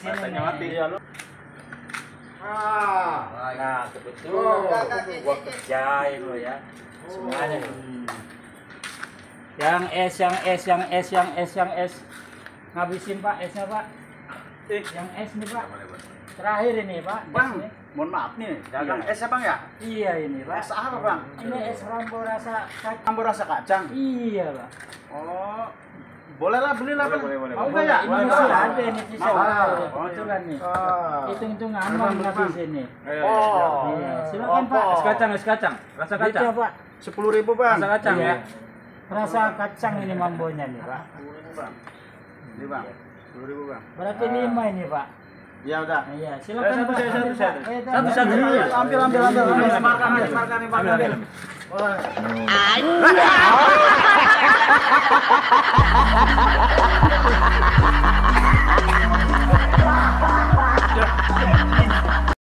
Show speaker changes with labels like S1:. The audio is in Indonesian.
S1: Rasanya mati ya lu.
S2: Nah kebetulan gua kerjain lo ya semuanya. Yang S ngabisin Pak esnya Pak. Yang S nih Pak. Terakhir ini Pak.
S1: Bang, mohon maaf nih, dagang es ya Bang ya?
S2: Iya ini Pak.
S1: Es apa Bang?
S2: Ini es rambo rasa kacang.
S1: Rambo rasa kacang.
S2: Iya Pak.
S1: Oh, boleh lah beli lah Bang.
S3: Boleh.
S1: Mau nggak ya?
S2: Ini masih ada ini sisa.
S1: Mau.
S2: Kebetulan nih. Hitung-hitung
S1: Bang,
S2: aman
S1: Bang.
S2: ngabisin nih.
S1: Oh,
S2: Iya, silakan Pak.
S3: Es kacang, rasa
S2: Gitu
S3: kacang.
S2: Pak.
S1: 10.000 Bang.
S3: Rasa kacang
S2: Iya.
S3: ya.
S2: Rasa kacang ini mambonya nih Pak.
S1: 10.000 Bang. Ini Bang, 10.000 Bang.
S2: Berarti 5 ini Pak.
S1: Ya udah.
S2: Iya, silakan
S1: Satu,
S2: Pak.
S1: satu.
S3: Satu.
S1: Iya, ambil. Ambil. Wah.